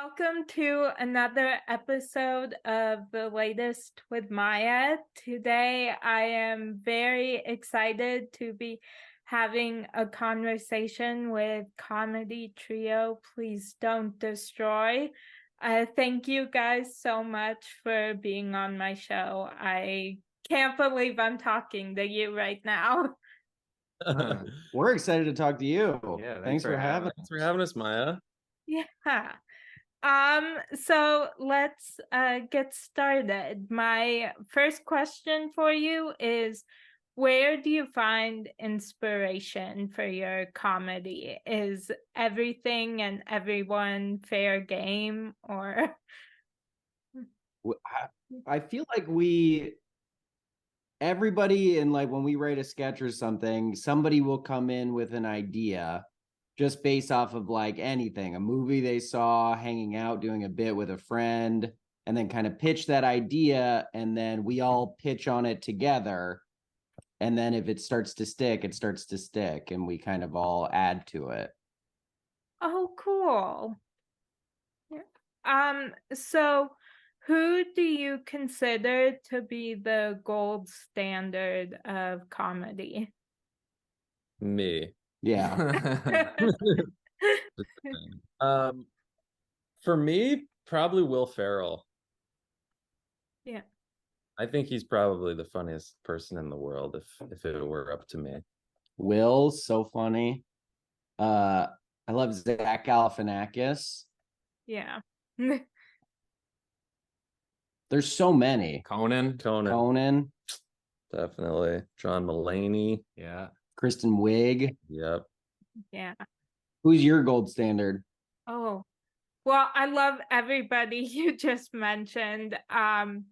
Welcome to another episode of The Latest with Maya. Today, I am very excited to be having a conversation with comedy trio Please Don't Destroy. Thank you guys so much for being on my show. I can't believe I'm talking to you right now. We're excited to talk to you. Yeah, thanks for having us. Thanks for having us, Maya. Yeah. So let's get started. My first question for you is, where do you find inspiration for your comedy? Is everything and everyone fair game, or? I feel like everybody in, like, when we write a sketch or something, somebody will come in with an idea just based off of like anything, a movie they saw, hanging out, doing a bit with a friend, and then kind of pitch that idea, and then we all pitch on it together. And then if it starts to stick, it starts to stick, and we kind of all add to it. Oh, cool. So who do you consider to be the gold standard of comedy? Me. Yeah. For me, probably Will Ferrell. Yeah. I think he's probably the funniest person in the world if it were up to me. Will's so funny. I love Zach Galifianakis. Yeah. There's so many. Conan. Definitely. John Mulaney. Yeah. Kristen Wiig. Yep. Yeah. Who's your gold standard? Oh, well, I love everybody you just mentioned. John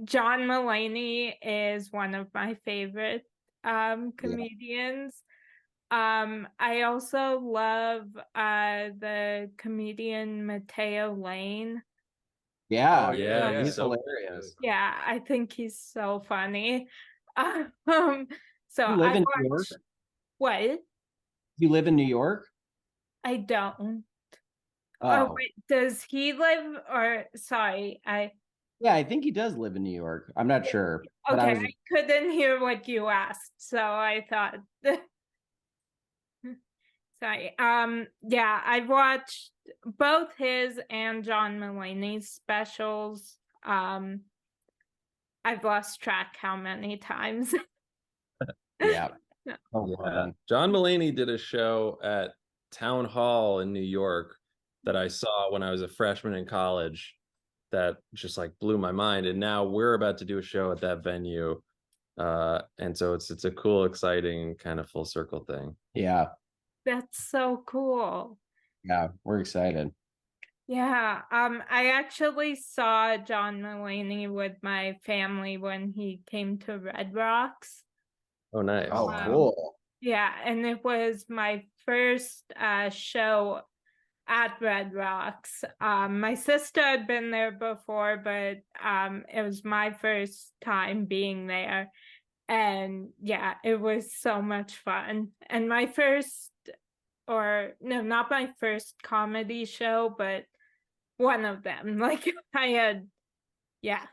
Mulaney is one of my favorite comedians. I also love the comedian Mateo Lane. Yeah. Yeah, He's so hilarious. Yeah, I think he's so funny. So You live I in watch... New York? What? You live in New York? I don't. Oh, wait, does he live, or sorry, yeah, I think he does live in New York. I'm not sure. But I couldn't hear what you asked, so I thought sorry. Yeah, I watched both his and John Mulaney's specials. I've lost track how many times. Yeah. John Mulaney did a show at Town Hall in New York that I saw when I was a freshman in college that just like blew my mind. And now we're about to do a show at that venue. And so it's a cool, exciting kind of full circle thing. Yeah. That's so cool. Yeah, we're excited. Yeah, I actually saw John Mulaney with my family when he came to Red Rocks. Oh, nice. Oh, cool. Yeah, and it was my first show at Red Rocks. My sister had been there before, but it was my first time being there. And yeah, it was so much fun. And my first, or no, not my first comedy show, but one of them. Like yeah.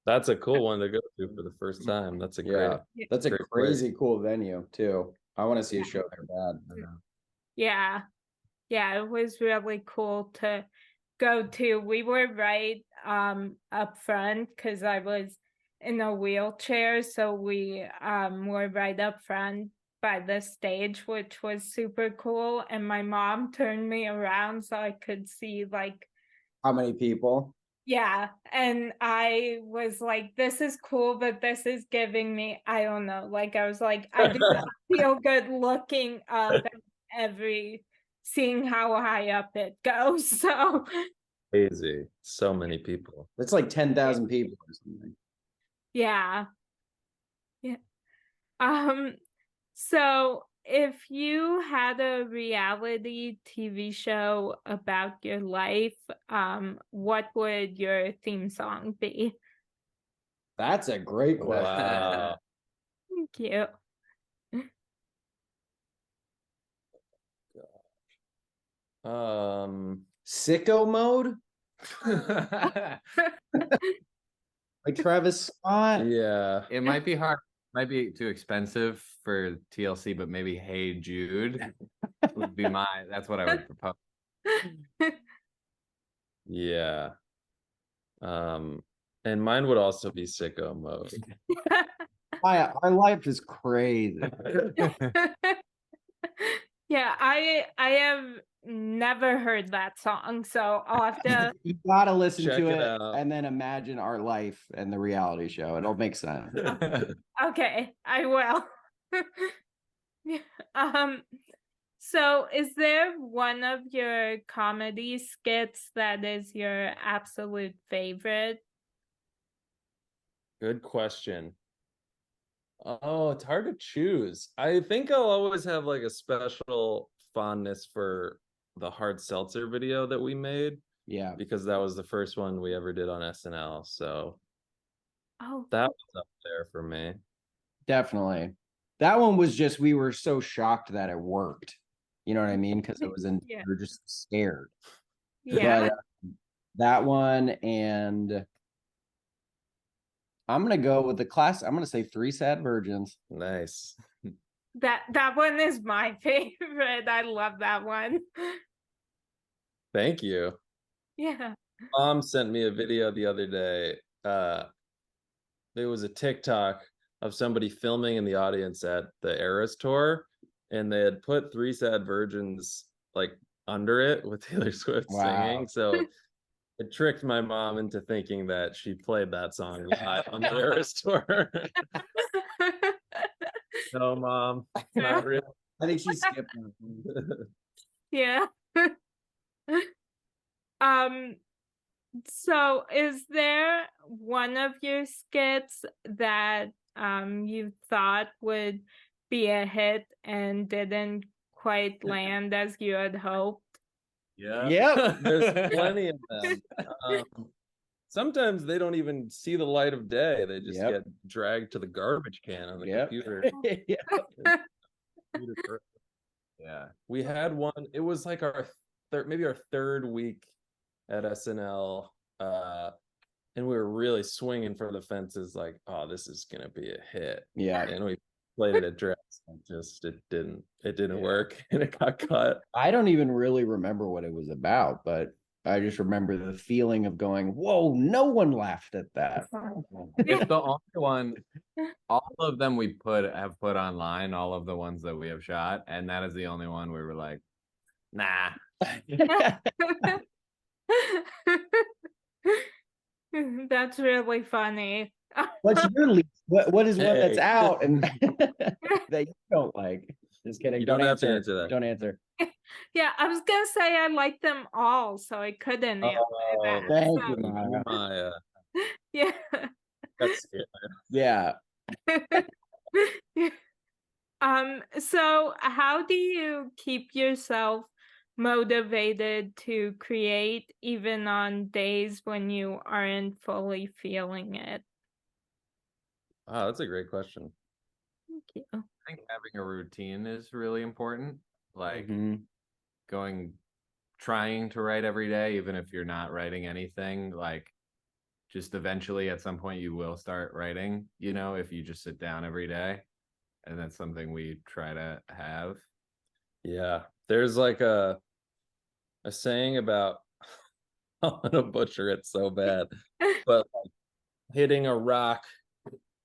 That's a cool one to go to for the first time. That's a That's a great crazy cool venue too. I want to see a show there bad. Yeah. Yeah, it was really cool to go to. We were right up front because I was in a wheelchair, so we were right up front by the stage, which was super cool. And my mom turned me around so I could see like how many people. Yeah, and I was like, this is cool, but this is giving me, I don't know, like I was like, I do not feel good looking up seeing how high up it goes. So crazy. So many people. It's like 10,000 people or something. Yeah. So if you had a reality TV show about your life, what would your theme song be? That's a great question. Wow. Thank you. Sicko Mode by Travis Scott. Yeah. It might be hard. Might be too expensive for TLC, but maybe Hey Jude would be that's what I would propose. Yeah. And mine would also be Sicko Mode. Our life is crazy. Yeah, I have never heard that song, so I'll have to. You gotta listen Check to it it out. and then imagine our life and the reality show. It'll make sense. Okay, I will. Yeah, so is there one of your comedy skits that is your absolute favorite? Good question. Oh, it's hard to choose. I think I'll always have like a special fondness for the hard seltzer video that we made Yeah, because that was the first one we ever did on SNL. So Oh, that was up there for me. definitely. That one was just, we were so shocked that it worked. You know what I mean? Because it was Yeah. we were just scared. yeah. But that one, and I'm gonna go with the class. I'm gonna say Three Sad Virgins. Nice. That one is my favorite. I love that one. Thank you. Yeah. Mom sent me a video the other day. There was a TikTok of somebody filming in the audience at the Eras tour, and they had put Three Sad Virgins like under it with Taylor Swift singing. So it tricked my mom into thinking that she played that song live on the Eras tour. No, Mom, not really. I think she skipped that. Yeah. So is there one of your skits that you thought would be a hit and didn't quite land as you had hoped? Yeah. Yep. There's plenty of them. Sometimes they don't even see the light of day. They just Yep. get dragged to the garbage can on the Yep. computer. Yeah. We had one, it was like our maybe our third week at SNL. And we were really swinging for the fences, like, oh, this is gonna be a hit. Yeah. And we played it at Dress, and just it didn't work, and it got cut. I don't even really remember what it was about, but I just remember the feeling of going, whoa, no one laughed at that. It's the only one. All of them we have put online, all of the ones that we have shot, and that is the only one we were like, nah. That's really funny. What's your least? What is one that's Hey. out and that you don't like? Just kidding. You Don't don't have to answer. answer that. Don't answer. Yeah, I was gonna say I like them all, so I couldn't answer that. Thank so- you, Maya. Maya. Yeah. That's it. Yeah. So how do you keep yourself motivated to create even on days when you aren't fully feeling it? Wow, that's a great question. Thank you. I think having a routine is really important. Like Mhm. trying to write every day, even if you're not writing anything, like just eventually at some point you will start writing, if you just sit down every day. And that's something we try to have. Yeah, there's like a saying about I'm gonna butcher it so bad, but like hitting a rock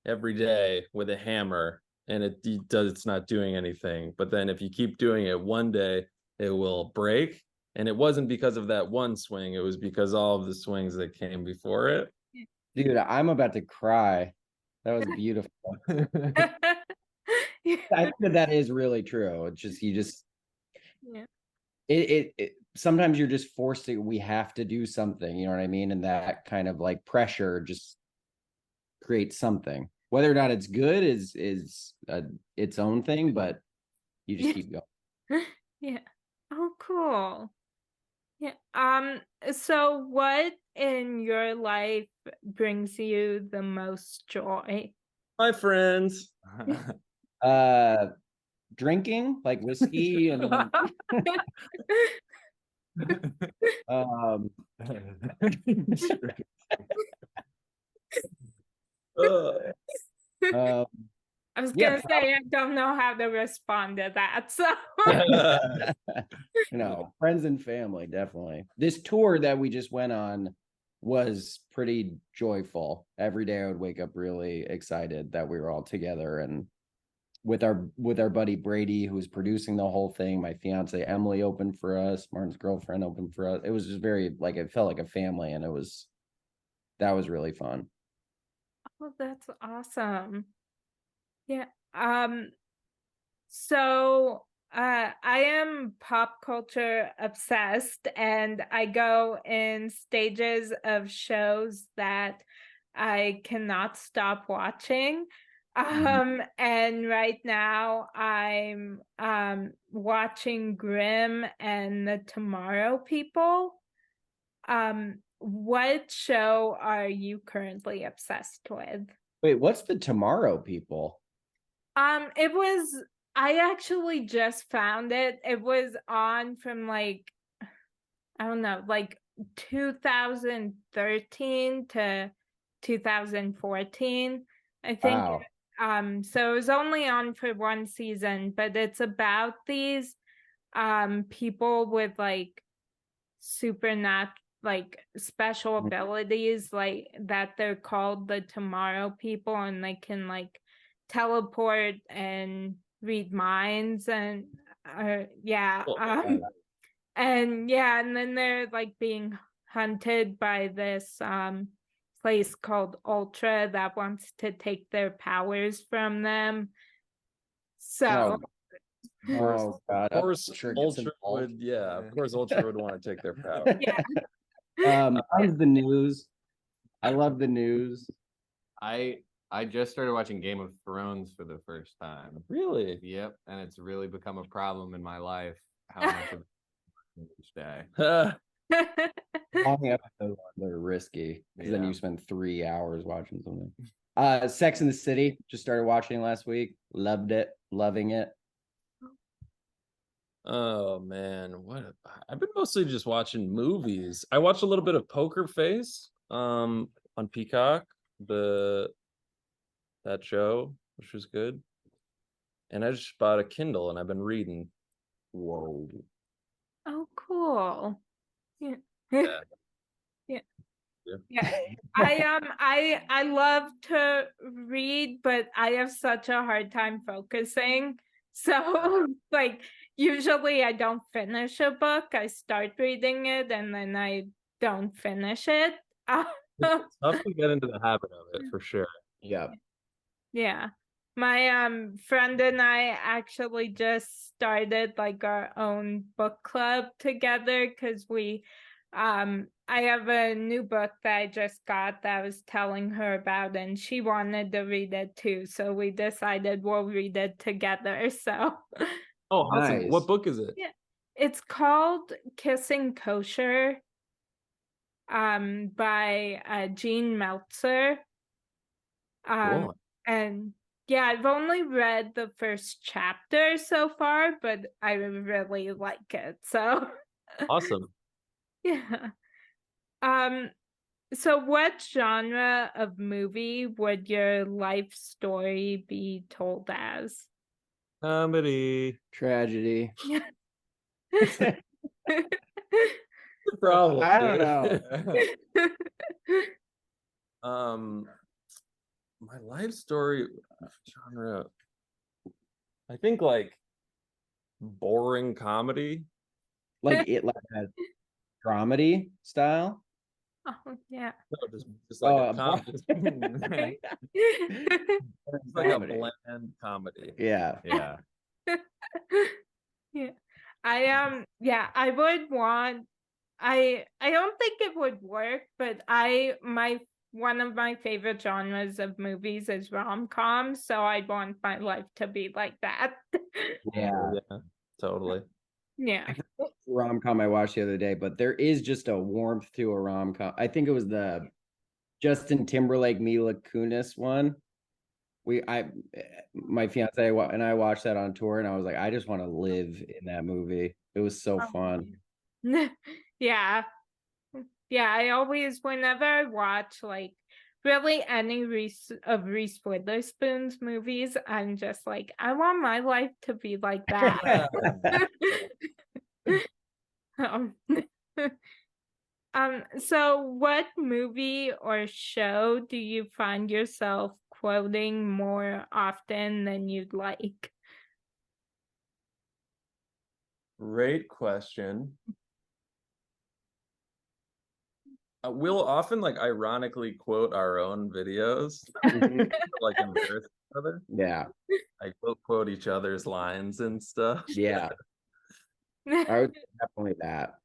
every day with a hammer, and it's not doing anything, but then if you keep doing it, one day it will break. And it wasn't because of that one swing, it was because all of the swings that came before it. Dude, I'm about to cry. That was beautiful. I think that is really true. It's just Yeah. it sometimes you're just forced to, we have to do something, you know what I mean? And that kind of like pressure just creates something. Whether or not it's good is its own thing, but you just keep going. Yeah. Oh, cool. Yeah. So what in your life brings you the most joy? My friends. Drinking like whiskey and Um, um, I was Yeah, gonna say I don't know how to respond to that. So friends and family, definitely. This tour that we just went on was pretty joyful. Every day I would wake up really excited that we were all together, and with our buddy Brady, who was producing the whole thing. My fiance Emily opened for us, Martin's girlfriend opened for us. It was just very like, it felt like a family, and that was really fun. oh, that's awesome. Yeah. So I am pop culture obsessed, and I go in stages of shows that I cannot stop watching. And right now I'm watching Grimm and the Tomorrow People. What show are you currently obsessed with? Wait, what's the Tomorrow People? It was I actually just found it. It was on from like I don't know, like 2013 to 2014. I think Wow. so it was only on for one season, but it's about these people with like like special abilities, like that they're called the Tomorrow People, and they can like teleport and read minds, and yeah and then they're like being hunted by this place called Ultra that wants to take their powers from them. So Oh God. Of course, Ultra gets Ultra involved. would, yeah, of course, Ultra would want to take their power. yeah. Mine's the news. I love the news. I just started watching Game of Thrones for the first time. Really? Yep, and it's really become a problem in my life how much of it each day. Long episodes are risky because then Yeah. you spend 3 hours watching something. Sex in the City, just started watching last week. Loved it, loving it. Oh man, I've been mostly just watching movies. I watched a little bit of Poker Face on Peacock, that show, which was good. And I just bought a Kindle and I've been reading. Whoa. Oh, cool. Yeah. Yeah. Yeah. Yeah. Yeah. I love to read, but I have such a hard time focusing. So like usually I don't finish a book. I start reading it and then I don't finish it. It's tough to get into the habit of it for sure. Yeah. Yeah. My friend and I actually just started like our own book club together because I have a new book that I just got that I was telling her about, and she wanted to read it too. So we decided we'll read it together. So Oh, awesome. Nice. What book is it? yeah. It's called Kissing Kosher by Jean Meltzer. Cool. And yeah, I've only read the first chapter so far, but I really like it. So Awesome. yeah. So what genre of movie would your life story be told as? Comedy. Tragedy. Problem. I don't know. My life story genre, I think like boring comedy. Like a dramedy style. Oh yeah. No, just like a Oh, comedy. It's like a bland comedy. Yeah. Yeah. Yeah. I would want I don't think it would work, but one of my favorite genres of movies is rom-coms, so I'd want my life to be like that. Yeah. Yeah, totally. Yeah. Rom-com I watched the other day, but there is just a warmth to a rom-com. I think it was the Justin Timberlake, Mila Kunis one. My fiance and I watched that on tour, and I was like, I just want to live in that movie. It was so fun. Yeah. Yeah, I always, whenever I watch like really any of Reese Witherspoon's movies, I'm just like, I want my life to be like that. um, so what movie or show do you find yourself quoting more often than you'd like? Great question. We'll often like ironically quote our own videos, Mhm. like embarrass each other. Yeah. Like we'll quote each other's lines and stuff. Yeah. I would definitely that.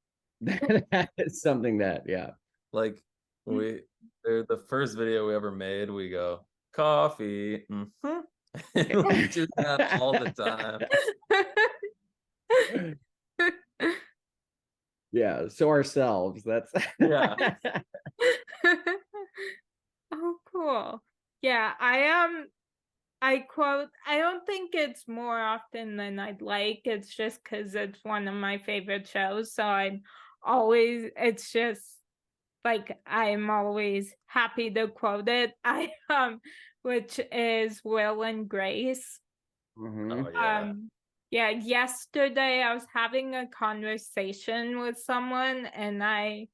That is something that, yeah. Like the first video we ever made, we go coffee. Mhm." We do that all the time. Yeah. So ourselves. That's Yeah. Oh, cool. Yeah, I quote, I don't think it's more often than I'd like. It's just because it's one of my favorite shows. So it's just like I'm always happy to quote it. Which is Will and Grace. Mhm. Oh yeah. Yeah, yesterday I was having a conversation with someone and I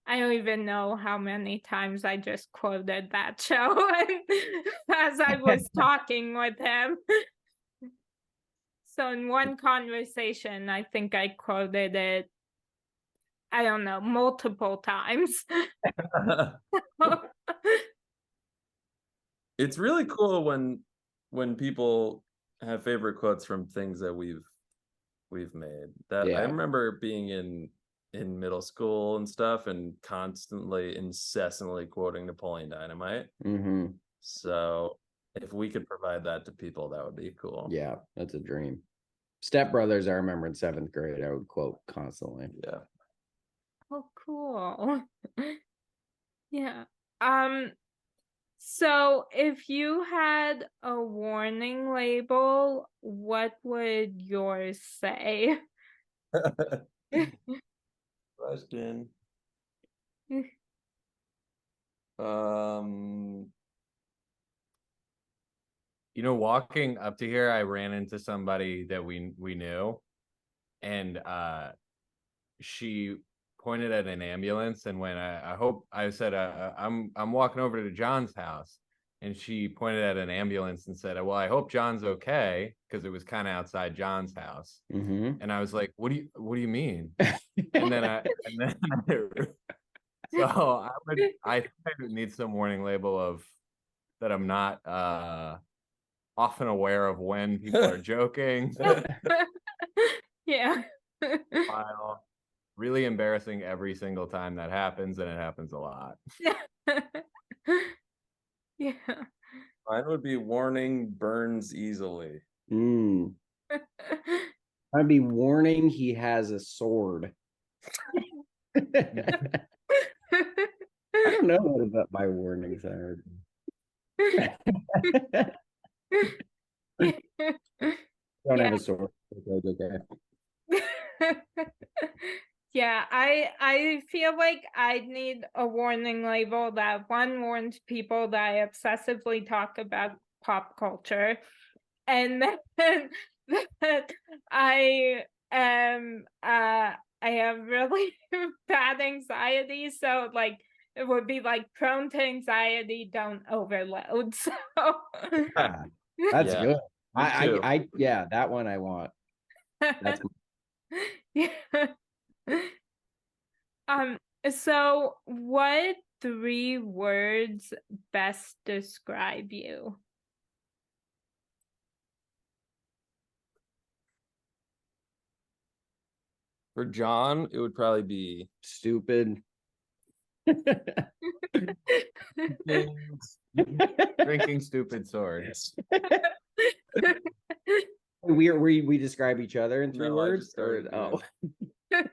don't even know how many times I just quoted that show as I was talking with him. So in one conversation, I think I quoted it, I don't know, multiple times. It's really cool when people have favorite quotes from things that we've made. That I Yeah. remember being in middle school and stuff and constantly incessantly quoting Napoleon Dynamite. Mm-hmm. So if we could provide that to people, that would be cool. Yeah, that's a dream. Step Brothers, I remember in 7th grade, I would quote constantly. Yeah. Oh, cool. Yeah. So if you had a warning label, what would yours say? Question. Um You know, walking up to here, I ran into somebody that we knew, and she pointed at an ambulance and when I hope I said I'm walking over to John's house, and she pointed at an ambulance and said, well, I hope John's okay, because it was kind of outside John's house. Mm-hmm. And I was like, what do you mean? And then so I think I would need some warning label of that I'm not often aware of when people are joking. Yeah. While really embarrassing every single time that happens, and it happens a lot. Yeah. Mine would be warning burns easily. I'd be warning he has a sword. I don't know what about my warnings are. Don't have Yeah. a sword. Okay. Yeah, I feel like I need a warning label that one warns people that I obsessively talk about pop culture, and then that I am I have really bad anxiety, so like it would be like prone to anxiety, don't overload. So Yeah, that's Yeah, good. me too. Yeah, that one I want. That's yeah. Um, so what 3 words best describe you? For John, it would probably be stupid. Drinking stupid swords. We describe each other in 3 No, I words, just started or doing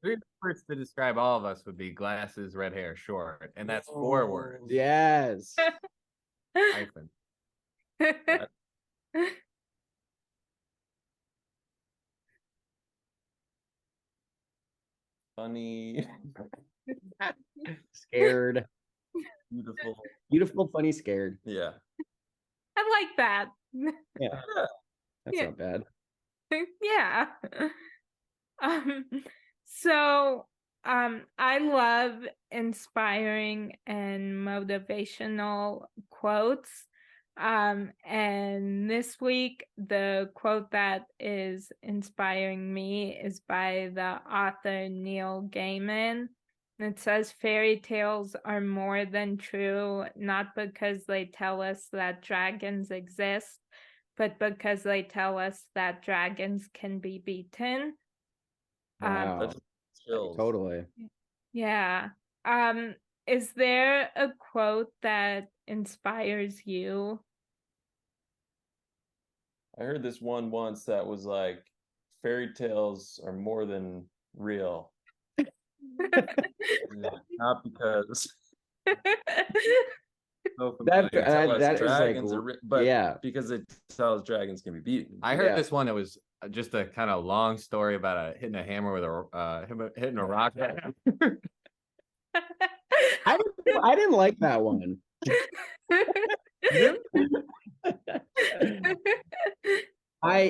3 words to describe all of us would be glasses, red hair, short, and that's 4 words. yes. Hyphen. funny, Scared. beautiful. Beautiful, funny, scared. Yeah. I like that. Yeah, that's Yeah. not bad. Yeah. Um, so I love inspiring and motivational quotes. And this week the quote that is inspiring me is by the author Neil Gaiman. It says fairy tales are more than true, not because they tell us that dragons exist, but because they tell us that dragons can be beaten. Wow. That's chills. Totally. Yeah. Is there a quote that inspires you? I heard this one once that was like, fairy tales are more than real. Not because That they tell us that is like, dragons are but yeah. because it tells dragons can be beaten. I heard Yeah. this one. It was just a kind of long story about hitting a hammer with a hitting a rock. I didn't like that one.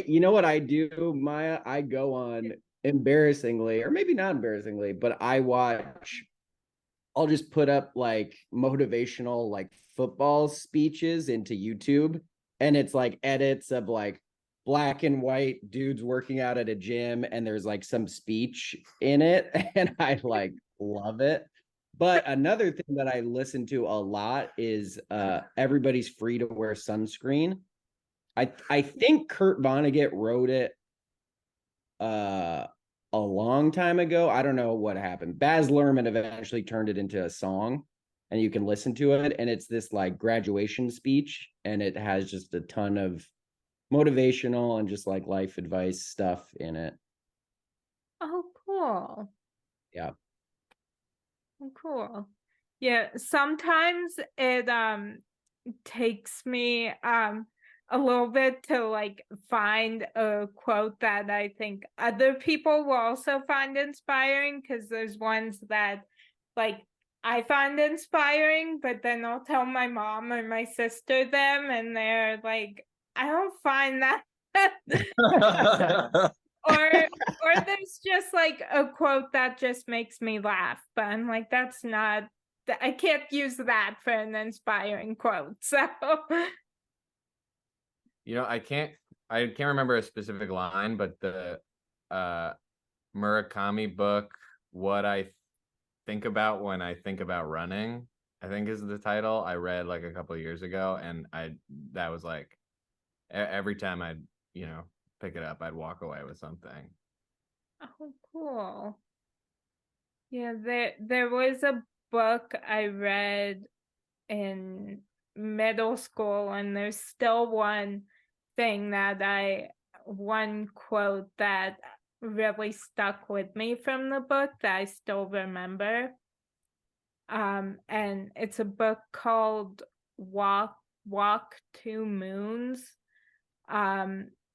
You know what I do, Maya? I go on embarrassingly, or maybe not embarrassingly, but I'll just put up like motivational like football speeches into YouTube, and it's like edits of like black and white dudes working out at a gym, and there's like some speech in it, and I like love it. But another thing that I listen to a lot is everybody's free to wear sunscreen. I think Kurt Vonnegut wrote it a long time ago. I don't know what happened. Baz Luhrmann eventually turned it into a song, and you can listen to it, and it's this like graduation speech, and it has just a ton of motivational and just like life advice stuff in it. Oh, cool. Yeah. Oh, cool. Yeah, sometimes it takes me a little bit to like find a quote that I think other people will also find inspiring, because there's ones that like I find inspiring, but then I'll tell my mom or my sister them, and they're like, I don't find that. Or there's just like a quote that just makes me laugh, but I'm like, that's not, I can't use that for an inspiring quote. So I can't remember a specific line, but the Murakami book, What I Think About When I Think About Running, I think is the title. I read like a couple of years ago, and that was like every time I'd pick it up, I'd walk away with something. oh, cool. Yeah, there was a book I read in middle school, and there's still one quote that really stuck with me from the book that I still remember. And it's a book called Walk Two Moons.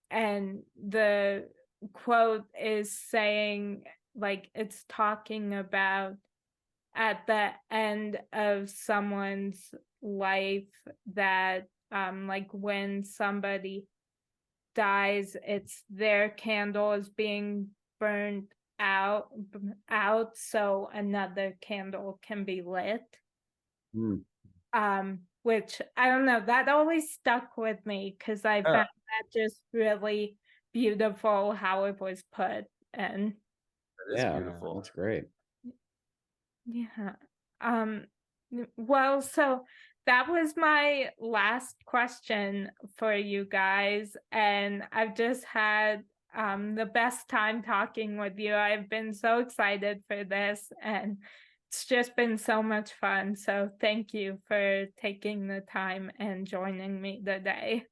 And the quote is saying, like, it's talking about at the end of someone's life that like when somebody dies, it's their candle is being burned out so another candle can be lit. Which I don't know, that always stuck with me because I found that just really beautiful how it was put. And That is beautiful. That's great. yeah. Well, so that was my last question for you guys, and I've just had the best time talking with you. I've been so excited for this, and it's just been so much fun. So thank you for taking the time and joining me today.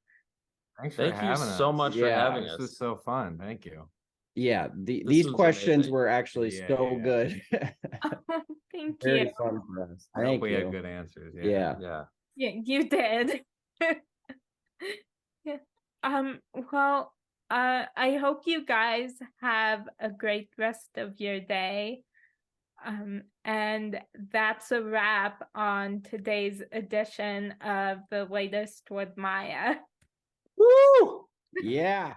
Thanks Thank for you having so us. much for having This us. was so fun. Thank you. Yeah, This these was questions amazing. were actually so good. Oh, thank Very you. fun for us. I hope Thank we you. had good answers. Yeah. Yeah. Yeah, you did. Yeah. Well, I hope you guys have a great rest of your day. And that's a wrap on today's edition of The Latest with Maya. Woo! Yeah.